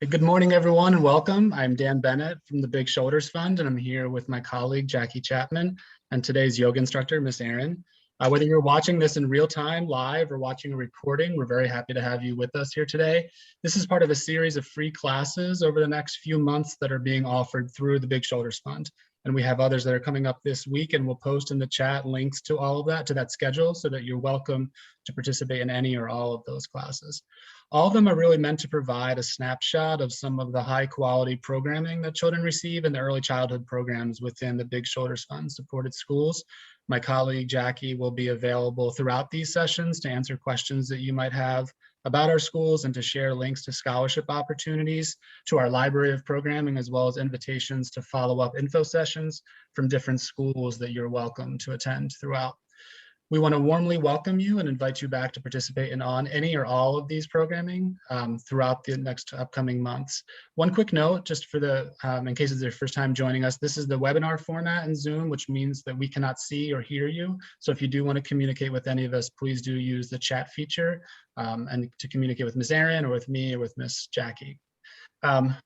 Good morning, everyone, and welcome. I'm Dan Bennett from the Big Shoulders Fund, and I'm here with my colleague, Jackie Chapman, and today's yoga instructor, Miss Erin. Whether you're watching this in real time, live, or watching a recording, we're very happy to have you with us here today. This is part of a series of free classes over the next few months that are being offered through the Big Shoulders Fund. And we have others that are coming up this week, and we'll post in the chat links to all of that, to that schedule, so that you're welcome to participate in any or all of those classes. All of them are really meant to provide a snapshot of some of the high quality programming that children receive in the early childhood programs within the Big Shoulders Fund supported schools. My colleague Jackie will be available throughout these sessions to answer questions that you might have about our schools and to share links to scholarship opportunities, to our library of programming, as well as invitations to follow-up info sessions from different schools that you're welcome to attend throughout. We want to warmly welcome you and invite you back to participate in on any or all of these programming throughout the next upcoming months. One quick note, just for the, in case it's your first time joining us, this is the webinar format in Zoom, which means that we cannot see or hear you. So if you do want to communicate with any of us, please do use the chat feature and to communicate with Ms. Erin or with me or with Ms. Jackie.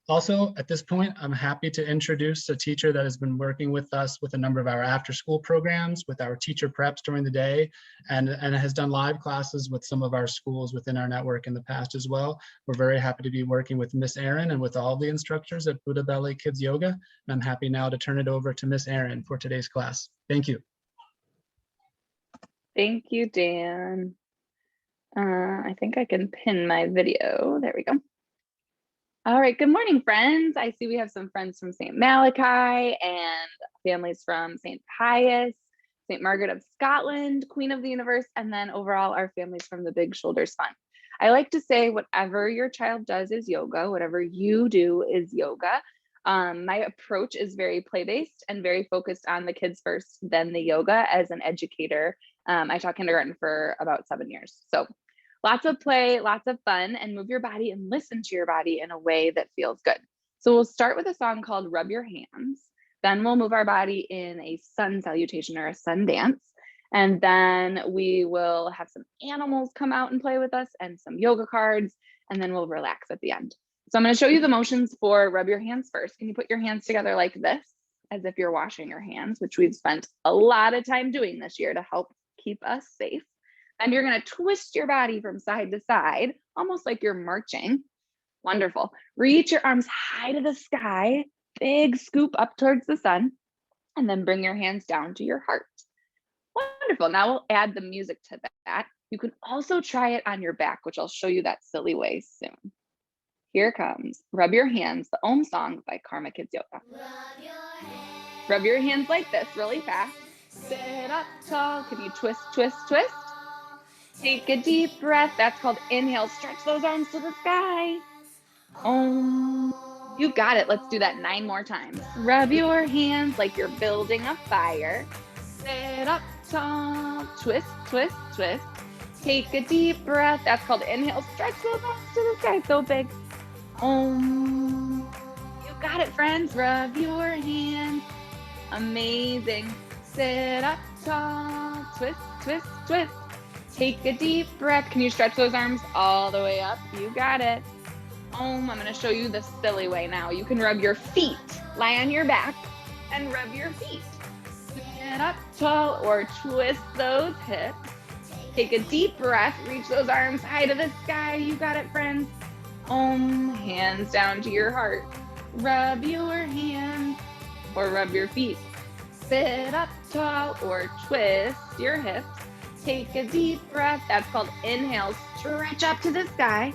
Also, at this point, I'm happy to introduce a teacher that has been working with us with a number of our after-school programs, with our teacher preps during the day, and has done live classes with some of our schools within our network in the past as well. We're very happy to be working with Miss Erin and with all the instructors at Buddha Ballet Kids Yoga. And I'm happy now to turn it over to Miss Erin for today's class. Thank you. Thank you, Dan. I think I can pin my video. There we go. All right, good morning, friends. I see we have some friends from St. Malachi and families from St. Pius, St. Margaret of Scotland, Queen of the Universe, and then overall our families from the Big Shoulders Fund. I like to say whatever your child does is yoga, whatever you do is yoga. My approach is very play-based and very focused on the kids first, then the yoga as an educator. I taught kindergarten for about 7 years. So lots of play, lots of fun, and move your body and listen to your body in a way that feels good. So we'll start with a song called Rub Your Hands. Then we'll move our body in a sun salutation or a sun dance. And then we will have some animals come out and play with us and some yoga cards, and then we'll relax at the end. So I'm going to show you the motions for Rub Your Hands first. Can you put your hands together like this, as if you're washing your hands, which we've spent a lot of time doing this year to help keep us safe. And you're going to twist your body from side to side, almost like you're marching. Wonderful. Reach your arms high to the sky, big scoop up towards the sun, and then bring your hands down to your heart. Wonderful. Now we'll add the music to that. You can also try it on your back, which I'll show you that silly way soon. Here comes Rub Your Hands, the Om song by Karma Kids Yoga. Rub your hands like this really fast. Sit up tall. Can you twist, twist, twist? Take a deep breath. That's called inhale. Stretch those arms to the sky. Om. You got it. Let's do that 9 more times. Rub your hands like you're building a fire. Sit up tall. Twist, twist, twist. Take a deep breath. That's called inhale. Stretch those arms to the sky. So big. Om. You got it, friends. Rub your hands. Amazing. Sit up tall. Twist, twist, twist. Take a deep breath. Can you stretch those arms all the way up? You got it. I'm going to show you the silly way now. You can rub your feet. Lie on your back and rub your feet. Sit up tall or twist those hips. Take a deep breath. Reach those arms high to the sky. You got it, friends. Hands down to your heart. Rub your hands or rub your feet. Sit up tall or twist your hips. Take a deep breath. That's called inhale. Stretch up to the sky.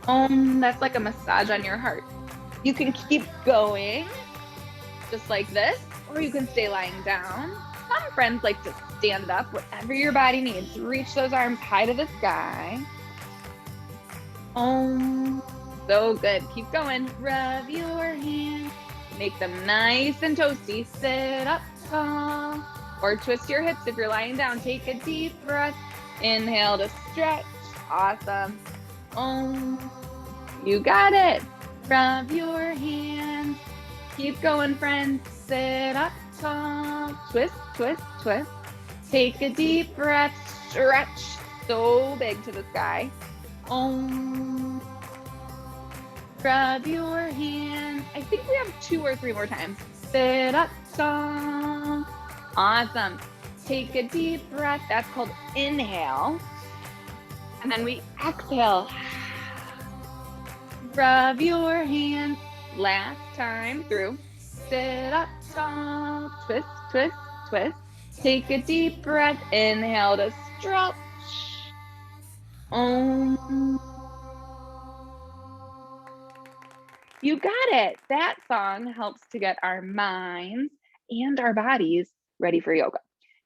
That's like a massage on your heart. You can keep going just like this, or you can stay lying down. Some friends like to stand up, whatever your body needs. Reach those arms high to the sky. So good. Keep going. Rub your hands. Make them nice and toasty. Sit up tall. Or twist your hips if you're lying down. Take a deep breath. Inhale to stretch. Awesome. You got it. Rub your hands. Keep going, friends. Sit up tall. Twist, twist, twist. Take a deep breath. Stretch so big to the sky. Rub your hands. I think we have 2 or 3 more times. Sit up tall. Awesome. Take a deep breath. That's called inhale. And then we exhale. Rub your hands. Last time through. Sit up tall. Twist, twist, twist. Take a deep breath. Inhale to stretch. You got it. That song helps to get our minds and our bodies ready for yoga.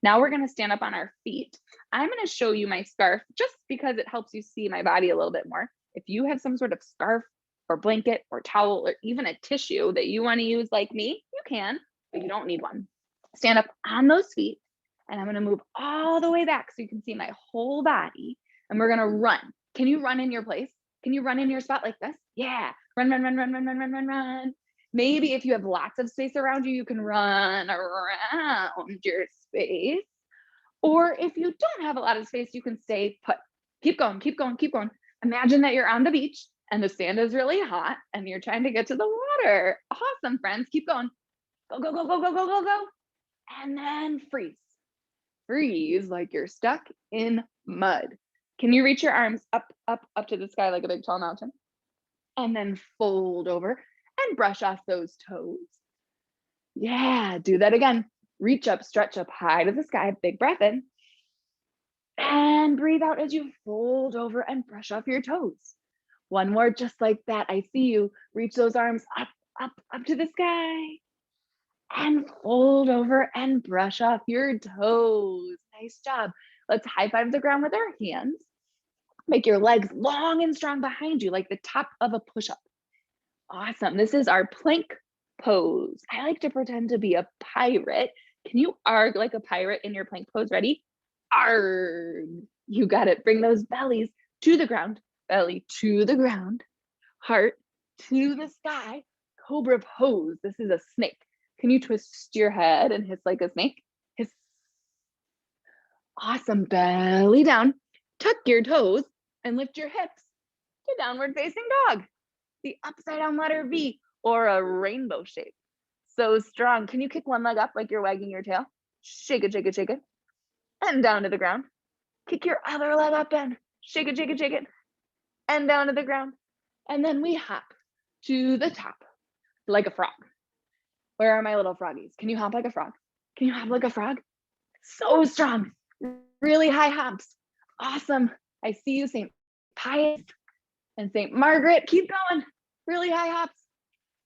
Now we're going to stand up on our feet. I'm going to show you my scarf just because it helps you see my body a little bit more. If you have some sort of scarf or blanket or towel or even a tissue that you want to use like me, you can, but you don't need one. Stand up on those feet and I'm going to move all the way back so you can see my whole body and we're going to run. Can you run in your place? Can you run in your spot like this? Yeah. Run, run, run, run, run, run, run, run, run. Maybe if you have lots of space around you, you can run around your space. Or if you don't have a lot of space, you can stay put. Keep going, keep going, keep going. Imagine that you're on the beach and the sand is really hot and you're trying to get to the water. Awesome, friends. Keep going. Go, go, go, go, go, go, go, go. And then freeze. Freeze like you're stuck in mud. Can you reach your arms up, up, up to the sky like a big tall mountain? And then fold over and brush off those toes. Yeah, do that again. Reach up, stretch up high to the sky, big breath in. And breathe out as you fold over and brush off your toes. One more just like that. I see you. Reach those arms up, up, up to the sky. And fold over and brush off your toes. Nice job. Let's high five the ground with our hands. Make your legs long and strong behind you, like the top of a push-up. Awesome. This is our plank pose. I like to pretend to be a pirate. Can you arg like a pirate in your plank pose? Ready? Arg. You got it. Bring those bellies to the ground. Belly to the ground. Heart to the sky. Cobra pose. This is a snake. Can you twist your head and hiss like a snake? Hiss. Awesome. Belly down. Tuck your toes and lift your hips to downward facing dog. The upside down letter V or a rainbow shape. So strong. Can you kick one leg up like you're wagging your tail? Shake it, shake it, shake it. And down to the ground. Kick your other leg up and shake it, shake it, shake it. And down to the ground. And then we hop to the top like a frog. Where are my little froggies? Can you hop like a frog? Can you hop like a frog? So strong. Really high hops. Awesome. I see you, St. Pius and St. Margaret. Keep going. Really high hops.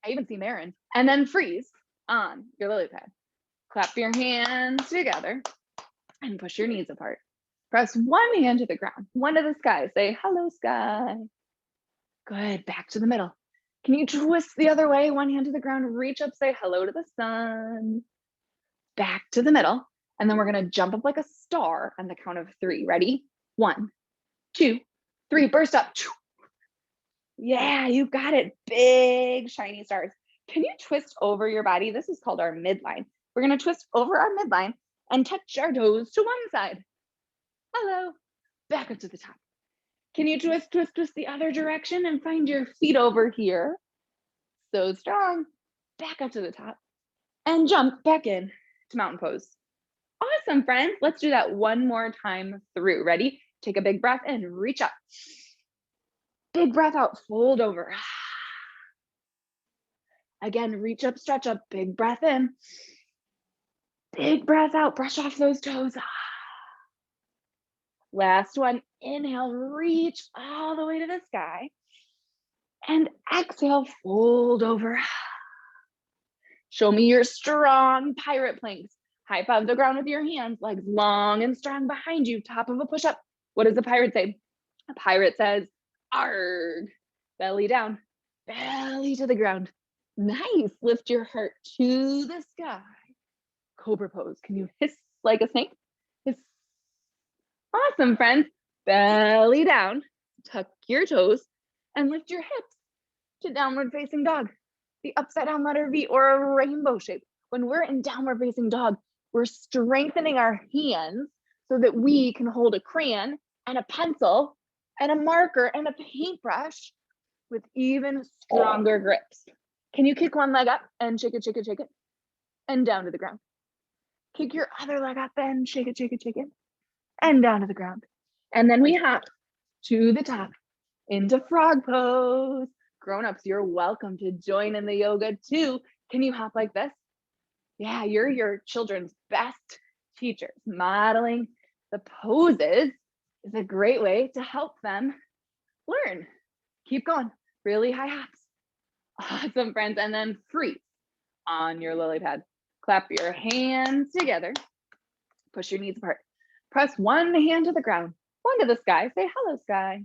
I even see Marin. And then freeze on your lily pad. Clap your hands together and push your knees apart. Press one hand to the ground, one to the sky. Say, hello, sky. Good. Back to the middle. Can you twist the other way? One hand to the ground, reach up, say hello to the sun. Back to the middle. And then we're going to jump up like a star on the count of 3. Ready? 1, 2, 3. Burst up. Yeah, you got it. Big shiny stars. Can you twist over your body? This is called our midline. We're going to twist over our midline and touch our toes to one side. Hello. Back up to the top. Can you twist, twist, twist the other direction and find your feet over here? So strong. Back up to the top and jump back in to mountain pose. Awesome, friends. Let's do that one more time through. Ready? Take a big breath in, reach up. Big breath out, fold over. Again, reach up, stretch up, big breath in. Big breath out, brush off those toes. Last one, inhale, reach all the way to the sky. And exhale, fold over. Show me your strong pirate planks. High five the ground with your hands, legs long and strong behind you, top of a push-up. What does the pirate say? A pirate says, arg. Belly down, belly to the ground. Nice, lift your heart to the sky. Cobra pose. Can you hiss like a snake? Hiss. Awesome, friends. Belly down, tuck your toes, and lift your hips to downward facing dog. The upside down letter V or a rainbow shape. When we're in downward facing dog, we're strengthening our hands so that we can hold a crayon and a pencil and a marker and a paintbrush with even stronger grips. Can you kick one leg up and shake it, shake it, shake it, and down to the ground? Kick your other leg up and shake it, shake it, shake it, and down to the ground. And then we hop to the top into frog pose. Grown-ups, you're welcome to join in the yoga too. Can you hop like this? Yeah, you're your children's best teachers. Modeling the poses is a great way to help them learn. Keep going, really high hops. Awesome, friends. And then freeze on your lily pad. Clap your hands together. Push your knees apart. Press one hand to the ground, one to the sky. Say hello, sky.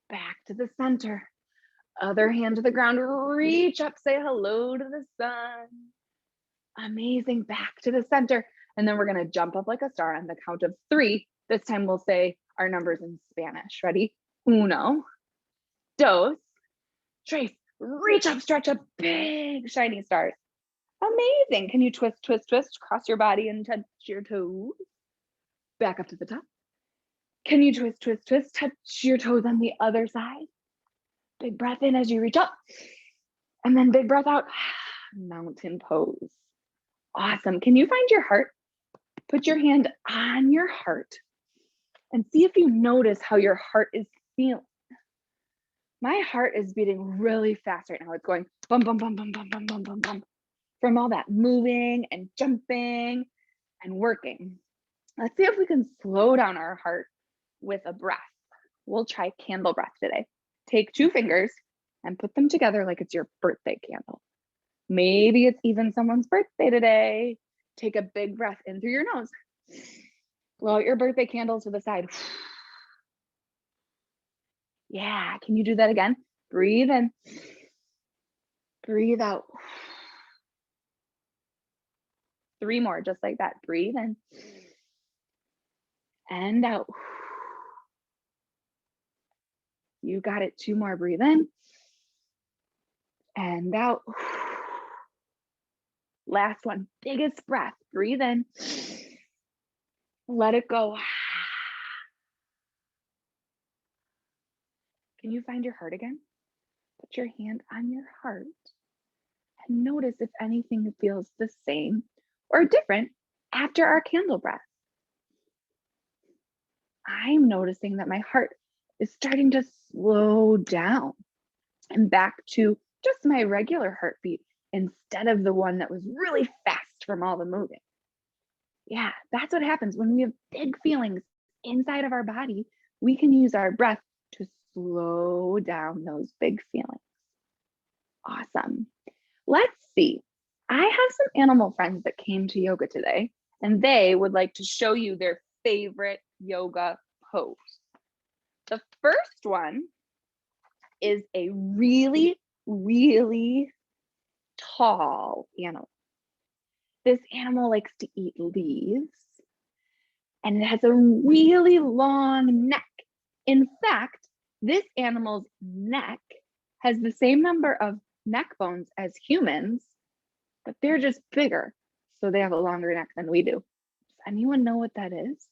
Back to the center. Other hand to the ground. Reach up. Say hello to the sun. Amazing. Back to the center. And then we're going to jump up like a star on the count of 3. This time we'll say our numbers in Spanish. Ready? Uno, dos, tres. Reach up, stretch up, big shiny stars. Amazing. Can you twist, twist, twist, cross your body and touch your toes? Back up to the top. Can you twist, twist, twist, touch your toes on the other side? Big breath in as you reach up. And then big breath out. Mountain pose. Awesome. Can you find your heart? Put your hand on your heart and see if you notice how your heart is feeling. My heart is beating really fast right now. It's going bum, bum, bum, bum, bum, bum, bum, bum, bum, from all that moving and jumping and working. Let's see if we can slow down our heart with a breath. We'll try candle breath today. Take 2 fingers and put them together like it's your birthday candle. Maybe it's even someone's birthday today. Take a big breath in through your nose. Blow out your birthday candle to the side. Yeah, can you do that again? Breathe in. Breathe out. 3 more, just like that. Breathe in. And out. You got it. 2 more. Breathe in. And out. Last one. Biggest breath. Breathe in. Let it go. Can you find your heart again? Put your hand on your heart and notice if anything feels the same or different after our candle breath. I'm noticing that my heart is starting to slow down and back to just my regular heartbeat instead of the one that was really fast from all the moving. Yeah, that's what happens when we have big feelings inside of our body. We can use our breath to slow down those big feelings. Awesome. Let's see. I have some animal friends that came to yoga today, and they would like to show you their favorite yoga pose. The first one is a really, really tall animal. This animal likes to eat leaves, and it has a really long neck. In fact, this animal's neck has the same number of neck bones as humans, but they're just bigger, so they have a longer neck than we do. Does anyone know what that is?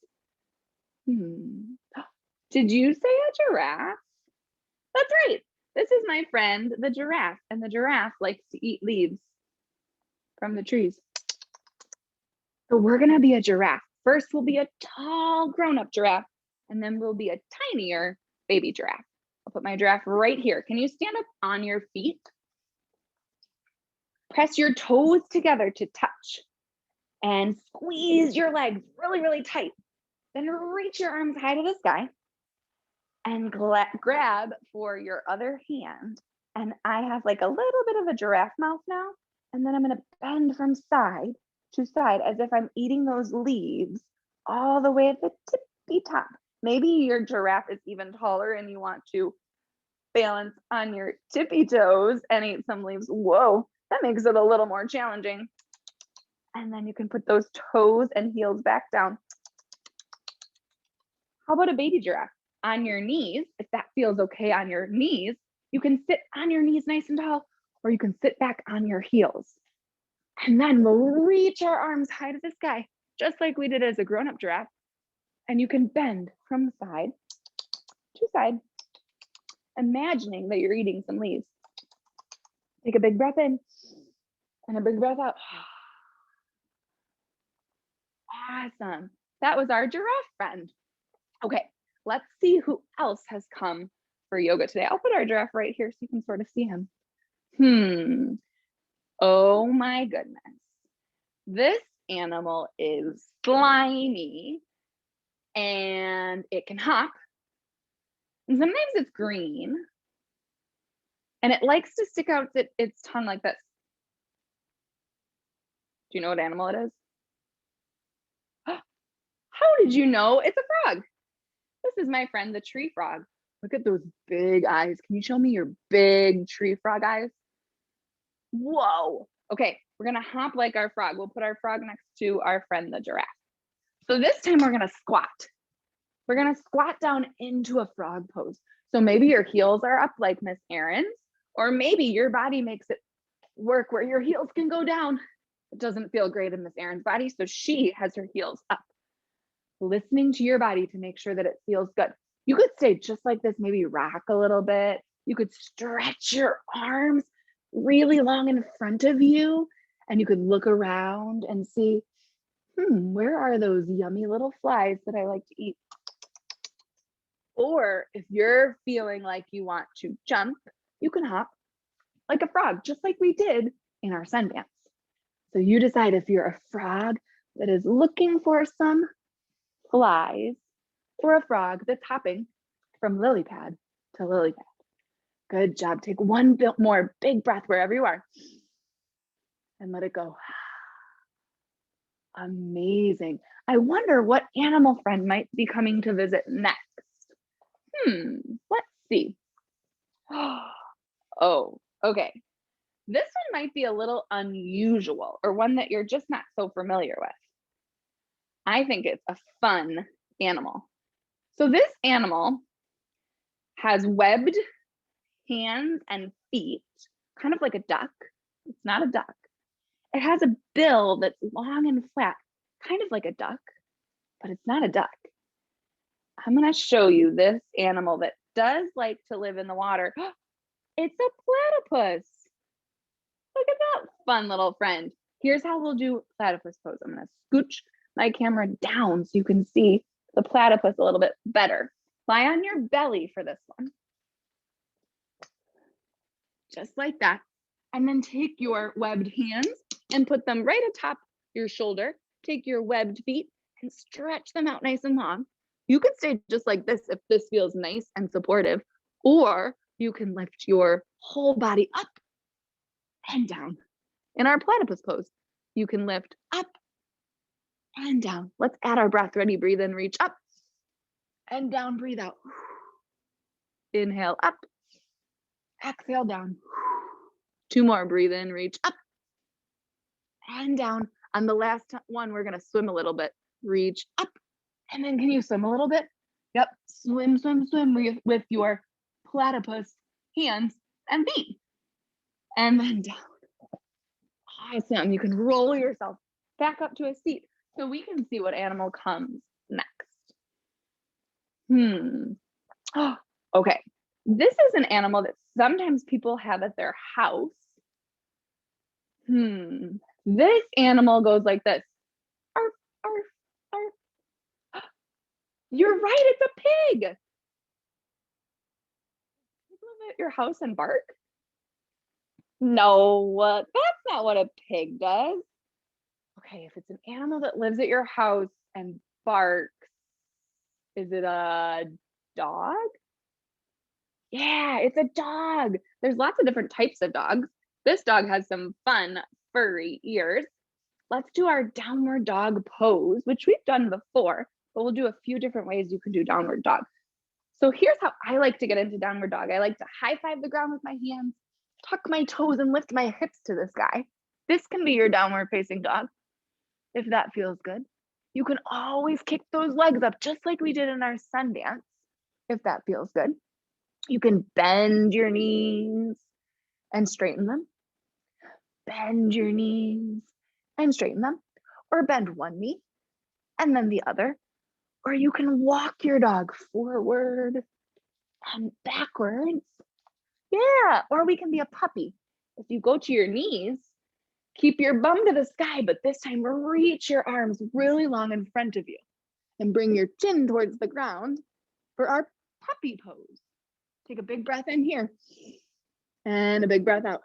Did you say a giraffe? That's right. This is my friend, the giraffe, and the giraffe likes to eat leaves from the trees. So we're gonna be a giraffe. First, we'll be a tall grown-up giraffe, and then we'll be a tinier baby giraffe. I'll put my giraffe right here. Can you stand up on your feet? Press your toes together to touch and squeeze your legs really, really tight. Then reach your arms high to the sky and grab for your other hand. And I have like a little bit of a giraffe mouth now. And then I'm gonna bend from side to side as if I'm eating those leaves all the way at the tippy top. Maybe your giraffe is even taller and you want to balance on your tippy toes and eat some leaves. Whoa, that makes it a little more challenging. And then you can put those toes and heels back down. How about a baby giraffe? On your knees, if that feels okay on your knees, you can sit on your knees nice and tall, or you can sit back on your heels. And then we'll reach our arms high to the sky, just like we did as a grown-up giraffe. And you can bend from side to side imagining that you're eating some leaves. Take a big breath in and a big breath out. Awesome. That was our giraffe friend. Okay, let's see who else has come for yoga today. I'll put our giraffe right here so you can sort of see him. Oh my goodness. This animal is slimy and it can hop. And sometimes it's green. And it likes to stick out its tongue like this. Do you know what animal it is? How did you know? It's a frog. This is my friend, the tree frog. Look at those big eyes. Can you show me your big tree frog eyes? Whoa. Okay, we're gonna hop like our frog. We'll put our frog next to our friend, the giraffe. So this time we're gonna squat. We're gonna squat down into a frog pose. So maybe your heels are up like Miss Erin's, or maybe your body makes it work where your heels can go down. It doesn't feel great in Miss Erin's body, so she has her heels up. Listening to your body to make sure that it feels good. You could stay just like this, maybe rock a little bit. You could stretch your arms really long in front of you, and you could look around and see, where are those yummy little flies that I like to eat? Or if you're feeling like you want to jump, you can hop like a frog, just like we did in our sun dance. So you decide if you're a frog that is looking for some flies or a frog that's hopping from lily pad to lily pad. Good job. Take one bit more big breath wherever you are and let it go. Amazing. I wonder what animal friend might be coming to visit next. Let's see. Oh, okay. This one might be a little unusual, or one that you're just not so familiar with. I think it's a fun animal. So this animal has webbed hands and feet, kind of like a duck. It's not a duck. It has a bill that's long and flat, kind of like a duck, but it's not a duck. I'm gonna show you this animal that does like to live in the water. It's a platypus. Look at that fun little friend. Here's how we'll do platypus pose. I'm gonna scooch my camera down so you can see the platypus a little bit better. Lie on your belly for this one. Just like that. And then take your webbed hands and put them right atop your shoulder. Take your webbed feet and stretch them out nice and long. You could stay just like this if this feels nice and supportive, or you can lift your whole body up and down. In our platypus pose, you can lift up and down. Let's add our breath. Ready? Breathe in, reach up and down, breathe out. Inhale up, exhale down. 2 more, breathe in, reach up and down. On the last one, we're gonna swim a little bit. Reach up, and then can you swim a little bit? Yep, swim, swim, swim with your platypus hands and feet. And then down. Awesome, you can roll yourself back up to a seat so we can see what animal comes next. Oh, okay, this is an animal that sometimes people have at their house. This animal goes like this. Arf, arf, arf. You're right, it's a pig. People live at your house and bark? No, that's not what a pig does. Okay, if it's an animal that lives at your house and barks, is it a dog? Yeah, it's a dog. There's lots of different types of dogs. This dog has some fun furry ears. Let's do our downward dog pose, which we've done before, but we'll do a few different ways you can do downward dog. So here's how I like to get into downward dog. I like to high five the ground with my hands, tuck my toes and lift my hips to the sky. This can be your downward facing dog, if that feels good. You can always kick those legs up just like we did in our sun dance, if that feels good. You can bend your knees and straighten them. Bend your knees and straighten them, or bend one knee and then the other, or you can walk your dog forward and backwards. Yeah, or we can be a puppy. If you go to your knees, keep your bum to the sky, but this time reach your arms really long in front of you and bring your chin towards the ground for our puppy pose. Take a big breath in here and a big breath out.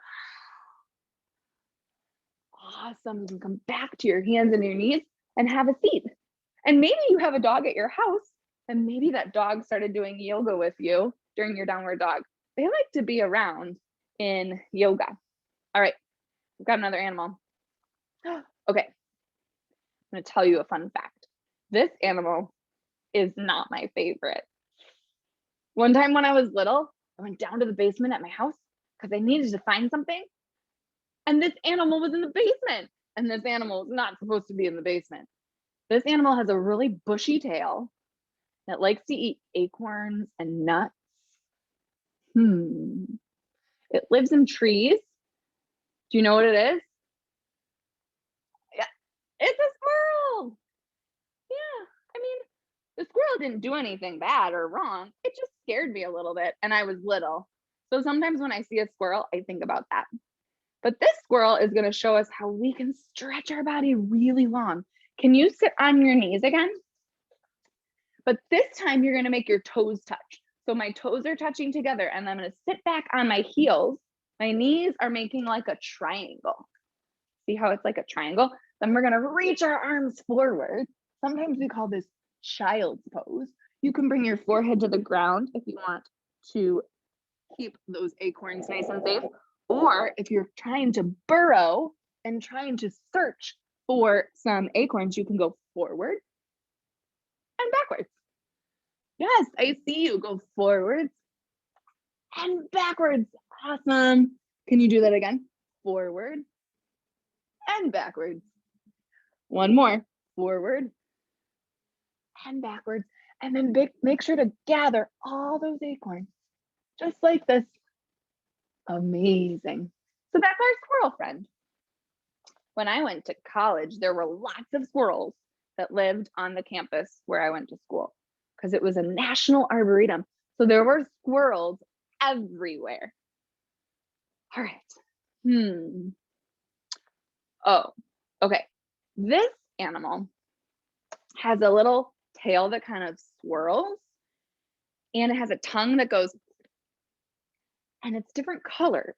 Awesome. You can come back to your hands and your knees and have a seat. And maybe you have a dog at your house, and maybe that dog started doing yoga with you during your downward dog. They like to be around in yoga. All right, we've got another animal. Okay, I'm gonna tell you a fun fact. This animal is not my favorite. One time when I was little, I went down to the basement at my house because I needed to find something. And this animal was in the basement. And this animal is not supposed to be in the basement. This animal has a really bushy tail that likes to eat acorns and nuts. It lives in trees. Do you know what it is? Yeah, it's a squirrel. Yeah, I mean, the squirrel didn't do anything bad or wrong. It just scared me a little bit, and I was little. So sometimes when I see a squirrel, I think about that. But this squirrel is going to show us how we can stretch our body really long. Can you sit on your knees again? But this time you're going to make your toes touch. So my toes are touching together, and I'm going to sit back on my heels. My knees are making like a triangle. See how it's like a triangle? Then we're going to reach our arms forward. Sometimes we call this child's pose. You can bring your forehead to the ground if you want to keep those acorns nice and safe. Or if you're trying to burrow and trying to search for some acorns, you can go forward and backwards. Yes, I see you. Go forwards and backwards. Awesome. Can you do that again? Forward and backwards. One more. Forward and backwards. And then make sure to gather all those acorns, just like this. Amazing. So that's our squirrel friend. When I went to college, there were lots of squirrels that lived on the campus where I went to school because it was a national arboretum. So there were squirrels everywhere. All right. Oh, okay. This animal has a little tail that kind of swirls, and it has a tongue that goes, and it's different colors.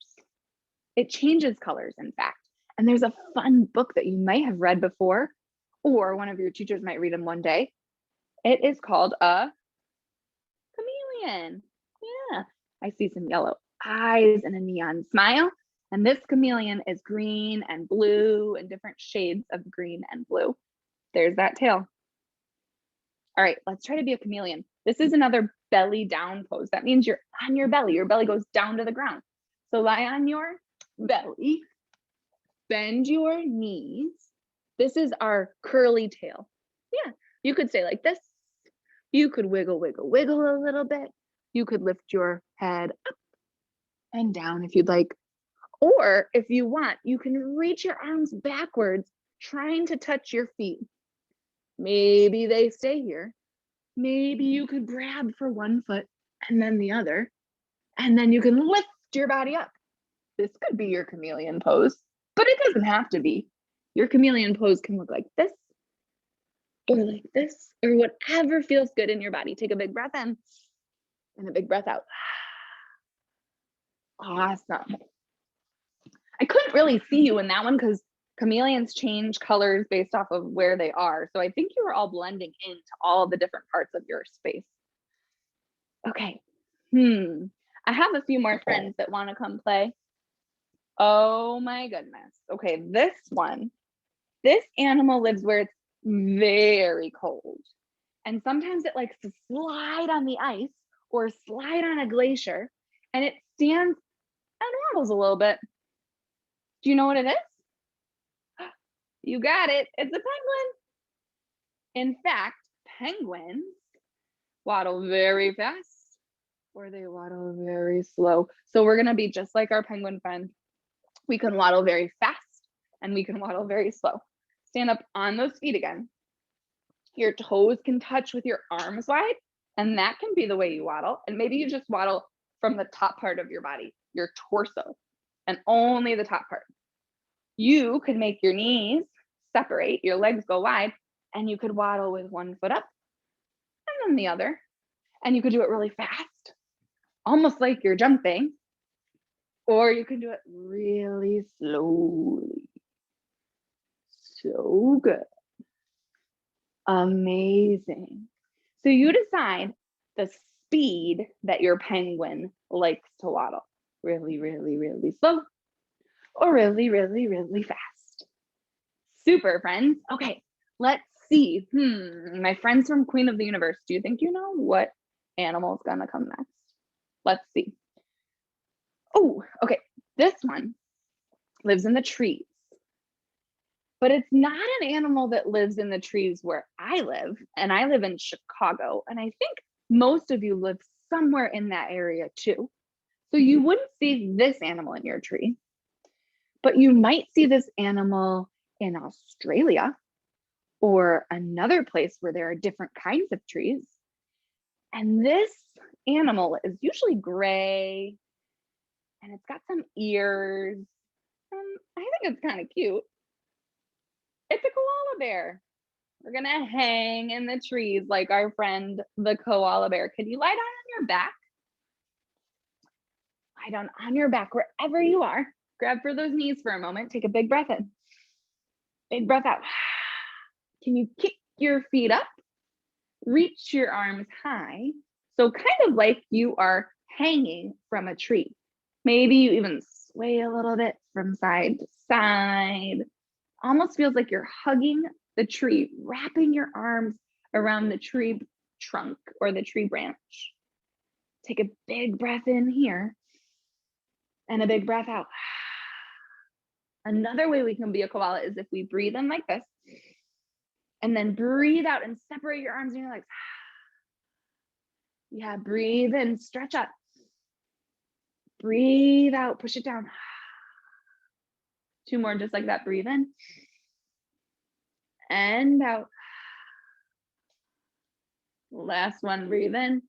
It changes colors, in fact. And there's a fun book that you might have read before, or one of your teachers might read in one day. It is called a chameleon. Yeah, I see some yellow eyes and a neon smile. And this chameleon is green and blue and different shades of green and blue. There's that tail. All right, let's try to be a chameleon. This is another belly down pose. That means you're on your belly. Your belly goes down to the ground. So lie on your belly, bend your knees. This is our curly tail. Yeah, you could stay like this. You could wiggle, wiggle, wiggle a little bit. You could lift your head up and down if you'd like. Or if you want, you can reach your arms backwards, trying to touch your feet. Maybe they stay here. Maybe you could grab for one foot and then the other, and then you can lift your body up. This could be your chameleon pose, but it doesn't have to be. Your chameleon pose can look like this, or like this, or whatever feels good in your body. Take a big breath in and a big breath out. Awesome. I couldn't really see you in that one because chameleons change colors based off of where they are. So I think you were all blending into all the different parts of your space. Okay. I have a few more friends that want to come play. Oh my goodness. Okay, this animal lives where it's very cold. And sometimes it likes to slide on the ice or slide on a glacier, and it stands and wobbles a little bit. Do you know what it is? You got it. It's a penguin. In fact, penguins waddle very fast or they waddle very slow. So we're going to be just like our penguin friend. We can waddle very fast and we can waddle very slow. Stand up on those feet again. Your toes can touch with your arms wide, And that can be the way you waddle. And maybe you just waddle from the top part of your body, your torso, and only the top part. You could make your knees separate, your legs go wide, and you could waddle with one foot up and then the other. And you could do it really fast, almost like you're jumping, or you can do it really slowly. So good. Amazing. So you decide the speed that your penguin likes to waddle. Really, really, really slow, or really, really, really fast. Super, friends. Okay, let's see. My friends from Queen of the Universe, do you think you know what animal is gonna come next? Let's see. Oh, okay. This one lives in the trees. But it's not an animal that lives in the trees where I live, and I live in Chicago, and I think most of you live somewhere in that area too. So you wouldn't see this animal in your tree, but you might see this animal in Australia or another place where there are different kinds of trees. And this animal is usually gray, and it's got some ears. I think it's kind of cute. It's a koala bear. We're gonna hang in the trees like our friend, the koala bear. Can you lie down on your back? Lie down on your back wherever you are. Grab for those knees for a moment. Take a big breath in. Big breath out. Can you kick your feet up? Reach your arms high. So kind of like you are hanging from a tree. Maybe you even sway a little bit from side to side. Almost feels like you're hugging the tree, wrapping your arms around the tree trunk or the tree branch. Take a big breath in here and a big breath out. Another way we can be a koala is if we breathe in like this and then breathe out and separate your arms and your legs. Yeah, breathe in, stretch up. Breathe out, push it down. 2 more just like that, breathe in. And out. Last one, breathe in.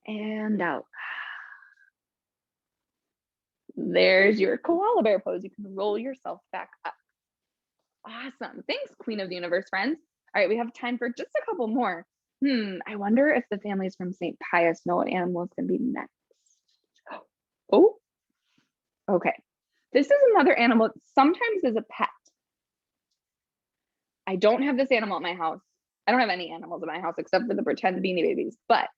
And out. There's your koala bear pose. You can roll yourself back up. Awesome. Thanks, Queen of the Universe friends. All right, we have time for just a couple more. I wonder if the families from St. Pius know what animal is going to be next. Oh, okay. This is another animal that sometimes is a pet. I don't have this animal at my house. I don't have any animals at my house except for the pretend Beanie Babies, but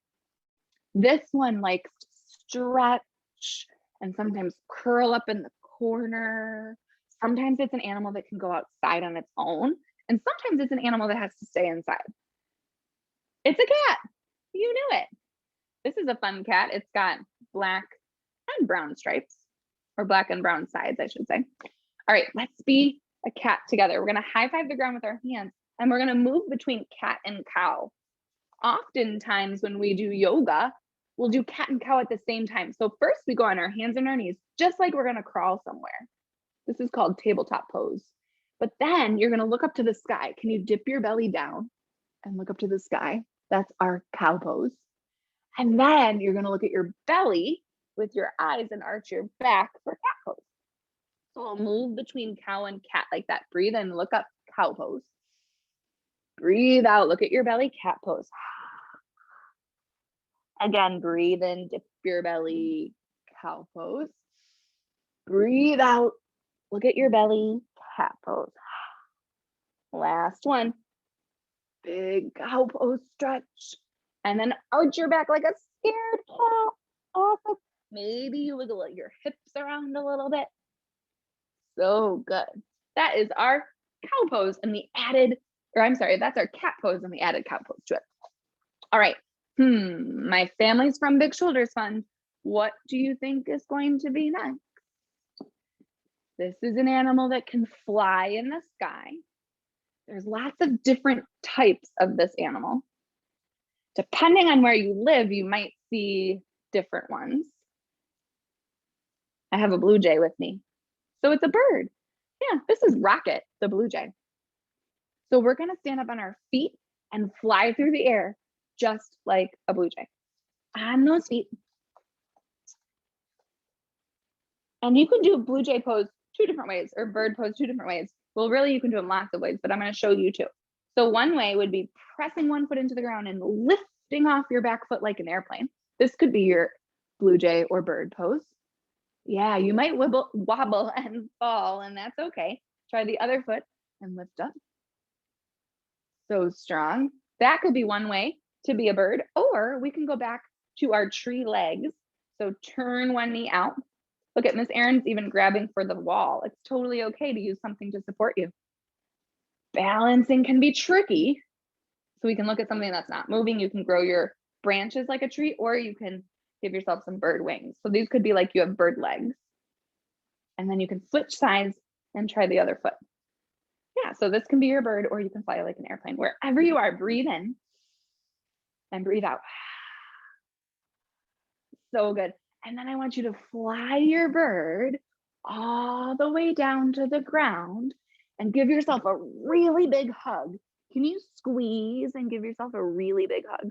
this one likes to stretch and sometimes curl up in the corner. Sometimes it's an animal that can go outside on its own, and sometimes it's an animal that has to stay inside. It's a cat. You knew it. This is a fun cat. It's got black and brown stripes, or black and brown sides, I should say. All right, let's be a cat together. We're gonna high five the ground with our hands, and we're gonna move between cat and cow. Oftentimes when we do yoga, we'll do cat and cow at the same time. So first we go on our hands and our knees, just like we're gonna crawl somewhere. This is called tabletop pose. But then you're gonna look up to the sky. Can you dip your belly down and look up to the sky? That's our cow pose. And then you're gonna look at your belly with your eyes and arch your back for cat pose. So we'll move between cow and cat like that. Breathe in, look up, cow pose. Breathe out, look at your belly, cat pose. Again, breathe in, dip your belly, cow pose. Breathe out, look at your belly, cat pose. Last one. Big cow pose stretch. And then arch your back like a scared cat. Awesome. Maybe you wiggle your hips around a little bit. So good. That is our cow pose and the added, or I'm sorry, that's our cat pose and the added cow pose to it. All right. My family's from Big Shoulders Fund. What do you think is going to be next? This is an animal that can fly in the sky. There's lots of different types of this animal. Depending on where you live, you might see different ones. I have a blue jay with me. So it's a bird. Yeah, this is Rocket, the blue jay. So we're gonna stand up on our feet and fly through the air. just like a blue jay. On those feet. And you can do blue jay pose 2 different ways, or bird pose 2 different ways. Well, really, you can do them lots of ways, but I'm going to show you 2. So one way would be pressing one foot into the ground and lifting off your back foot like an airplane. This could be your blue jay or bird pose. Yeah, you might wobble and fall, and that's okay. Try the other foot and lift up. So strong. That could be one way to be a bird, or we can go back to our tree legs. So turn one knee out. Look at Miss Erin's even grabbing for the wall. It's totally okay to use something to support you. Balancing can be tricky. So we can look at something that's not moving. You can grow your branches like a tree, or you can give yourself some bird wings. So these could be like you have bird legs. And then you can switch sides and try the other foot. Yeah, so this can be your bird, or you can fly like an airplane. Wherever you are, breathe in and breathe out. So good. And then I want you to fly your bird all the way down to the ground and give yourself a really big hug. Can you squeeze and give yourself a really big hug?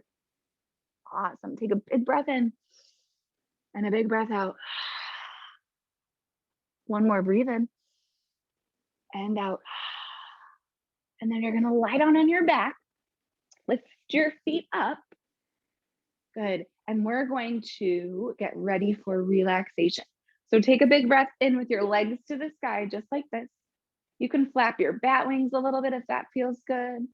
Awesome. Take a big breath in and a big breath out. One more, breathe in and out. And then you're going to lie down on your back, lift your feet up. Good. And we're going to get ready for relaxation. So take a big breath in with your legs to the sky, just like this. You can flap your bat wings a little bit if that feels good.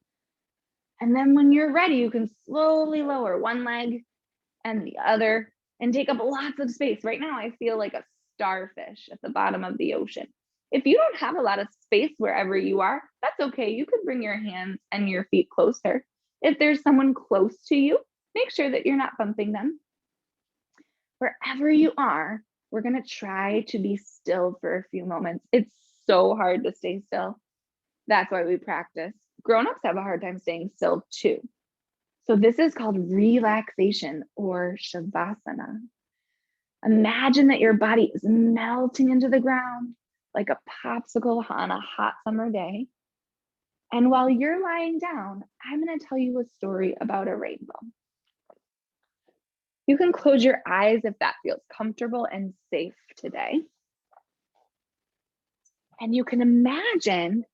And then when you're ready, you can slowly lower one leg and the other and take up lots of space. Right now, I feel like a starfish at the bottom of the ocean. If you don't have a lot of space wherever you are, that's okay. You can bring your hands and your feet closer. If there's someone close to you, make sure that you're not bumping them. Wherever you are, we're going to try to be still for a few moments. It's so hard to stay still. That's why we practice. Grown-ups have a hard time staying still too. So this is called relaxation or Shavasana. Imagine that your body is melting into the ground like a popsicle on a hot summer day. And while you're lying down, I'm going to tell you a story about a rainbow. You can close your eyes if that feels comfortable and safe today. And you can imagine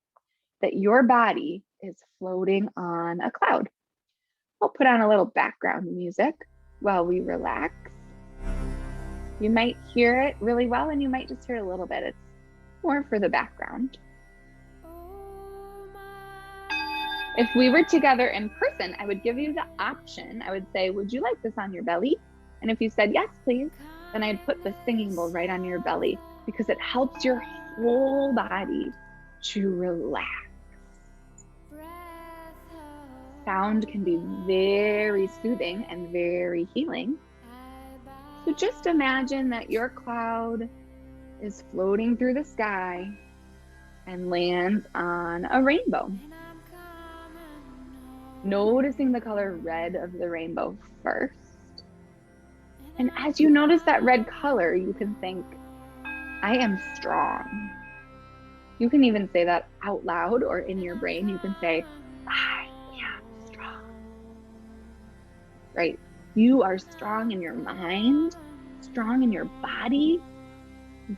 that your body is floating on a cloud. I'll put on a little background music while we relax. You might hear it really well, and you might just hear a little bit. It's more for the background. If we were together in person, I would give you the option. I would say, would you like this on your belly? And if you said, yes, please, then I'd put the singing bowl right on your belly because it helps your whole body to relax. Sound can be very soothing and very healing. So just imagine that your cloud is floating through the sky and lands on a rainbow. Noticing the color red of the rainbow first. And as you notice that red color, you can think, I am strong. You can even say that out loud or in your brain. You can say, I am strong. Right? You are strong in your mind, strong in your body.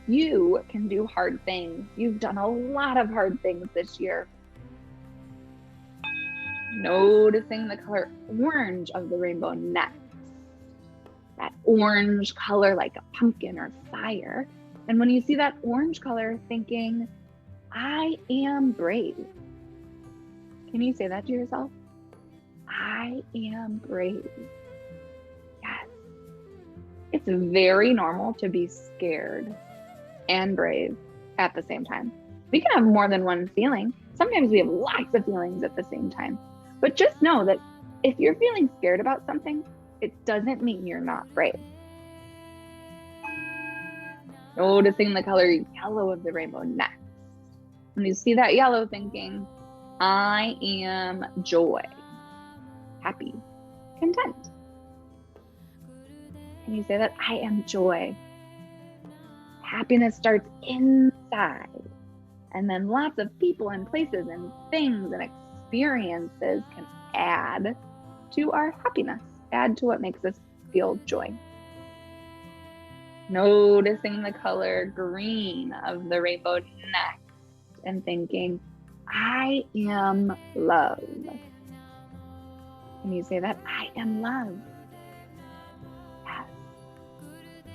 You can do hard things. You've done a lot of hard things this year. Noticing the color orange of the rainbow next. That orange color like a pumpkin or fire. And when you see that orange color, thinking, I am brave. Can you say that to yourself? I am brave. Yes. It's very normal to be scared and brave at the same time. We can have more than one feeling. Sometimes we have lots of feelings at the same time. But just know that if you're feeling scared about something, it doesn't mean you're not brave. Noticing the color yellow of the rainbow next. When you see that yellow, thinking, I am joy, happy, content. Can you say that? I am joy. Happiness starts inside. And then lots of people and places and things and experiences can add to our happiness, add to what makes us feel joy. Noticing the color green of the rainbow next and thinking, I am love. Can you say that? I am love. Yes.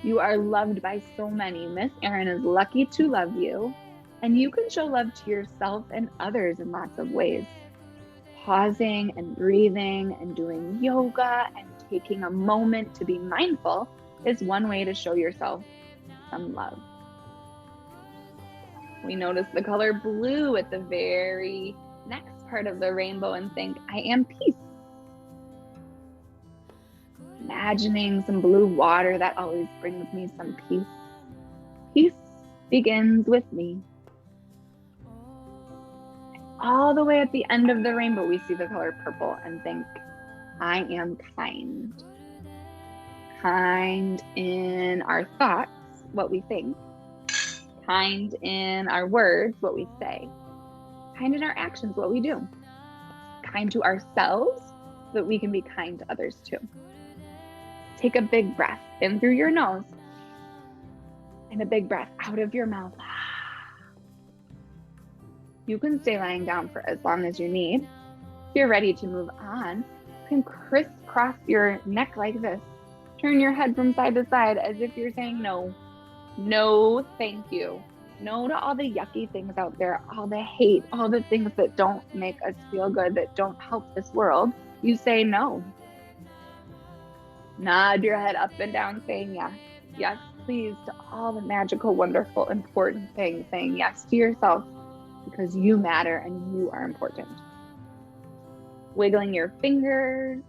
You are loved by so many. Miss Erin is lucky to love you, and you can show love to yourself and others in lots of ways. Pausing and breathing and doing yoga and taking a moment to be mindful is one way to show yourself some love. We notice the color blue at the very next part of the rainbow and think, I am peace. Imagining some blue water, that always brings me some peace. Peace begins with me. All the way at the end of the rainbow, we see the color purple and think, I am kind. Kind in our thoughts, what we think. Kind in our words, what we say. Kind in our actions, what we do. Kind to ourselves, so that we can be kind to others too. Take a big breath in through your nose and a big breath out of your mouth. You can stay lying down for as long as you need. If you're ready to move on, you can crisscross your neck like this. Turn your head from side to side as if you're saying no. No, thank you. No to all the yucky things out there, all the hate, all the things that don't make us feel good, that don't help this world. You say no. Nod your head up and down saying yes. Yes, please, to all the magical, wonderful, important things. Saying yes to yourself because you matter and you are important. Wiggling your fingers,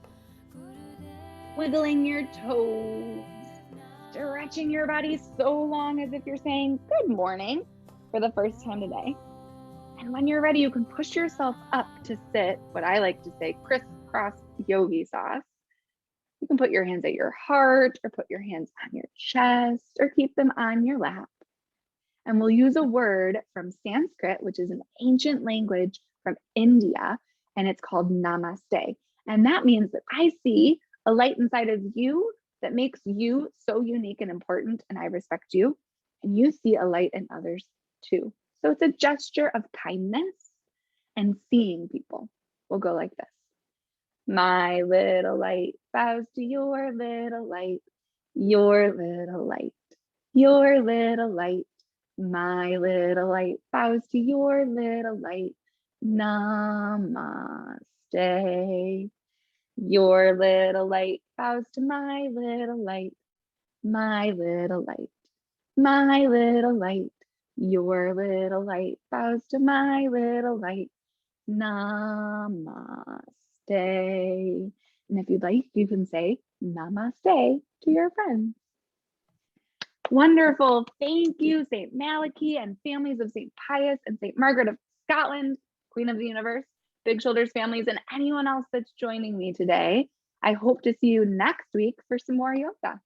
wiggling your toes, stretching your body so long as if you're saying good morning for the first time today. And when you're ready, you can push yourself up to sit, what I like to say, crisscross yogi sauce. You can put your hands at your heart or put your hands on your chest or keep them on your lap. And we'll use a word from Sanskrit, which is an ancient language from India, and it's called namaste. And that means that I see a light inside of you that makes you so unique and important, and I respect you. And you see a light in others too. So it's a gesture of kindness and seeing people. We'll go like this. My little light bows to your little light, your little light, your little light. My little light bows to your little light. Namaste. Your little light bows to my little light. My little light. My little light. Your little light bows to my little light. Namaste. And if you'd like, you can say namaste to your friends. Wonderful. Thank you, St. Malachy and families of St. Pius and St. Margaret of Scotland, Queen of the Universe, Big Shoulders families, and anyone else that's joining me today. I hope to see you next week for some more yoga.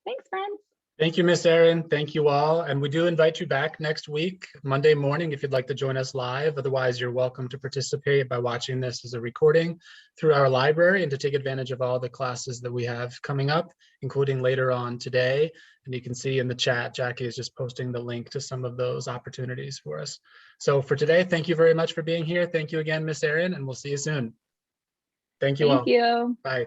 Thanks, friends. Thank you, Miss Erin. Thank you all. And we do invite you back next week, Monday morning, if you'd like to join us live. Otherwise, you're welcome to participate by watching this as a recording through our library and to take advantage of all the classes that we have coming up, including later on today. And you can see in the chat, Jackie is just posting the link to some of those opportunities for us. So for today, thank you very much for being here. Thank you again, Miss Erin, and we'll see you soon. Thank you all. Thank you. Bye.